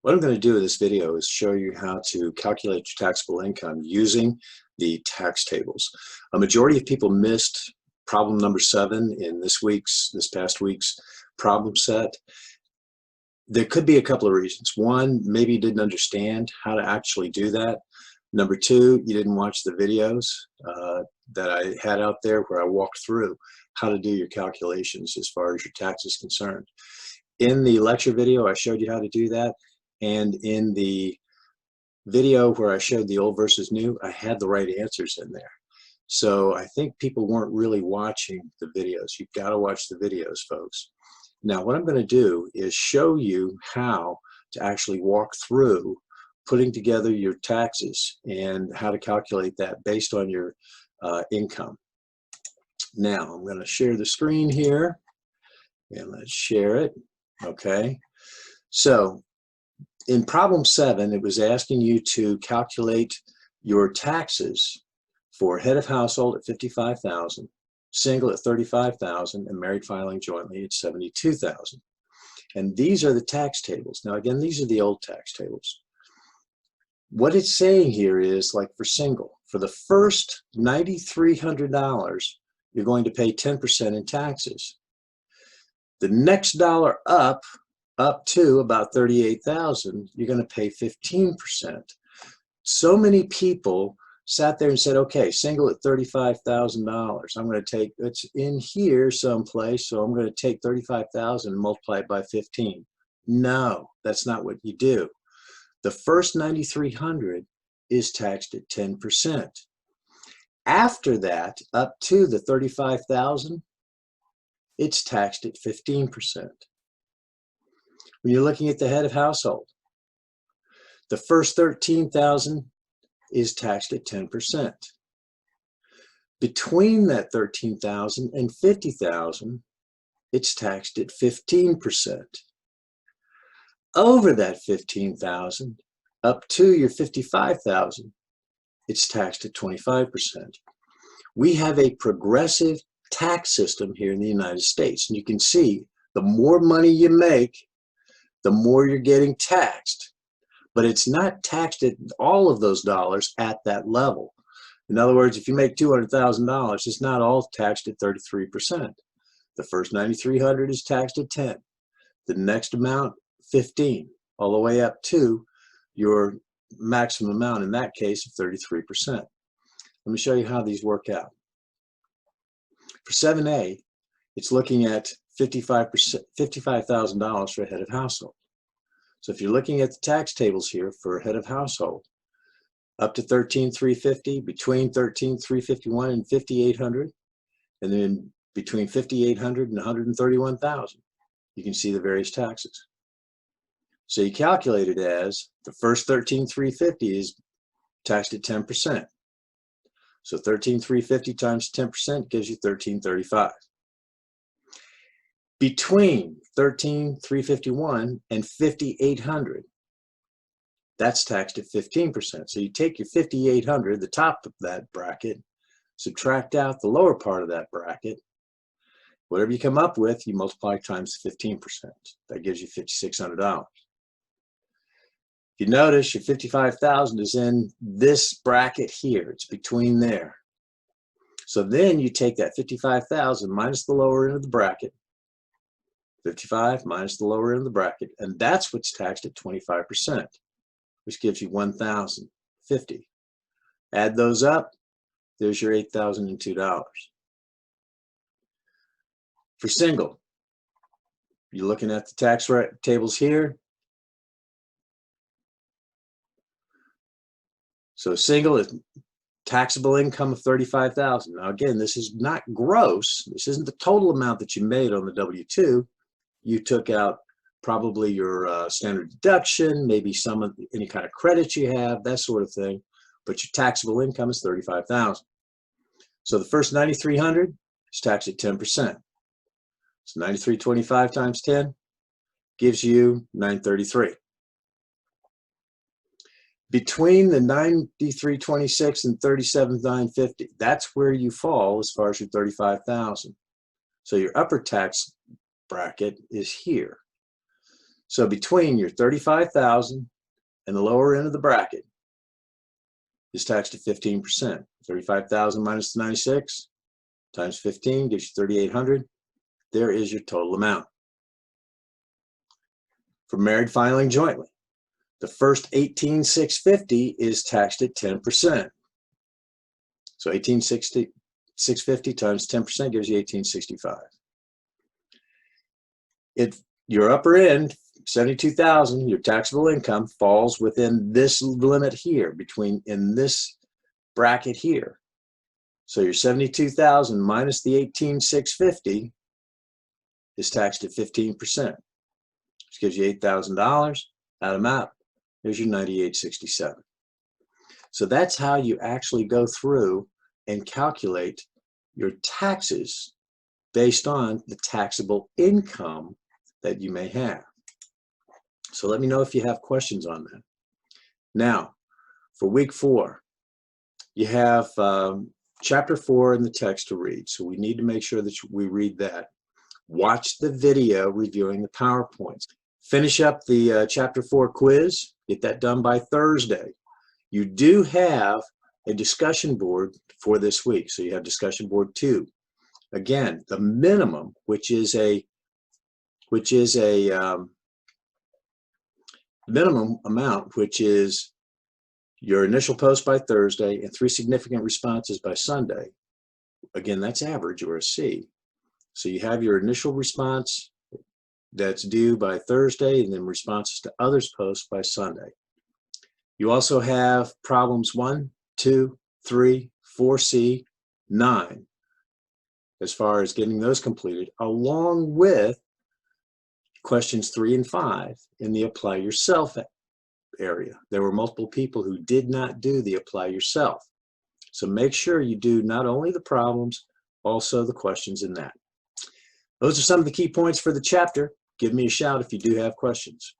What I'm going to do in this video is show you how to calculate your taxable income using the tax tables. A majority of people missed problem number 7 in this past week's problem set. There could be a couple of reasons. One, maybe you didn't understand how to actually do that. Number 2, you didn't watch the videos that I had out there where I walked through how to do your calculations as far as your tax is concerned. In the lecture video, I showed you how to do that. And in the video where I showed the old versus new, I had the right answers in there. So I think people weren't really watching the videos. You've got to watch the videos, folks. Now, what I'm going to do is show you how to actually walk through putting together your taxes and how to calculate that based on your income. Now, I'm going to share the screen here, and let's share it. Okay. So, in problem 7, it was asking you to calculate your taxes for head of household at $55,000, single at $35,000, and married filing jointly at $72,000. And these are the tax tables. Now, again, these are the old tax tables. What it's saying here is, like for single, for the first $9,300, you're going to pay 10% in taxes. The next dollar up to about $38,000, you're going to pay 15%. So many people sat there and said, okay, single at $35,000. I'm going to take, it's in here someplace, so I'm going to take $35,000 and multiply it by 15. No, that's not what you do. The first $9,300 is taxed at 10%. After that, up to the $35,000, it's taxed at 15%. When you're looking at the head of household, the first $13,000 is taxed at 10%. Between that $13,000 and $50,000, it's taxed at 15%. Over that $15,000, up to your $55,000, it's taxed at 25%. We have a progressive tax system here in the United States, and you can see the more money you make, the more you're getting taxed. But it's not taxed at all of those dollars at that level. In other words, if you make $200,000, it's not all taxed at 33%. The first $9,300 is taxed at 10. The next amount, 15, all the way up to your maximum amount, in that case, of 33%. Let me show you how these work out. For 7A, it's looking at $55,000 for a head of household. So if you're looking at the tax tables here for a head of household, up to $13,350, between $13,351 and $5,800, and then between $5,800 and $131,000, you can see the various taxes. So you calculate it as the first $13,350 is taxed at 10%. So $13,350 times 10% gives you $13,335. Between $13,351 and $5,800, that's taxed at 15%. So you take your $5,800, the top of that bracket, subtract out the lower part of that bracket. Whatever you come up with, you multiply times 15%. That gives you $5,600. If you notice, your $55,000 is in this bracket here. It's between there. So then you take that $55,000 minus the lower end of the bracket, 55 minus the lower end of the bracket, and that's what's taxed at 25%, which gives you $1,050. Add those up, there's your $8,002. For single, you're looking at the tax tables here. So single is taxable income of $35,000. Now again, this is not gross. This isn't the total amount that you made on the W-2. You took out probably your standard deduction, maybe any kind of credit you have, that sort of thing. But your taxable income is $35,000. So the first $9,300 is taxed at 10%. So $9,325 times 10 gives you $933. Between the $93,26 and $37,950, that's where you fall as far as your $35,000. So your upper tax bracket is here. So between your 35,000 and the lower end of the bracket is taxed at 15%. 35,000 minus the 96 times 15 gives you 3,800. There is your total amount. For married filing jointly, the first 18,650 is taxed at 10%. So 18,650 times 10% gives you 1865. Your upper end, 72,000, your taxable income falls within this limit here, in this bracket here. So your 72,000 minus the 18,650 is taxed at 15%, which gives you $8,000. Add them out. There's your 9867. So that's how you actually go through and calculate your taxes based on the taxable income that you may have. So let me know if you have questions on that. Now, for week 4, you have chapter 4 in the text to read. So we need to make sure that we read that. Watch the video reviewing the PowerPoints. Finish up the chapter 4 quiz. Get that done by Thursday. You do have a discussion board for this week. So you have discussion board 2. Again, the minimum, which is a minimum amount, which is your initial post by Thursday and 3 significant responses by Sunday. Again, that's average, or a C. So you have your initial response that's due by Thursday, and then responses to others' posts by Sunday. You also have problems 1, 2, 3, 4C, 9, as far as getting those completed, along with questions 3 and 5 in the Apply Yourself area. There were multiple people who did not do the Apply Yourself. So make sure you do not only the problems, also the questions in that. Those are some of the key points for the chapter. Give me a shout if you do have questions.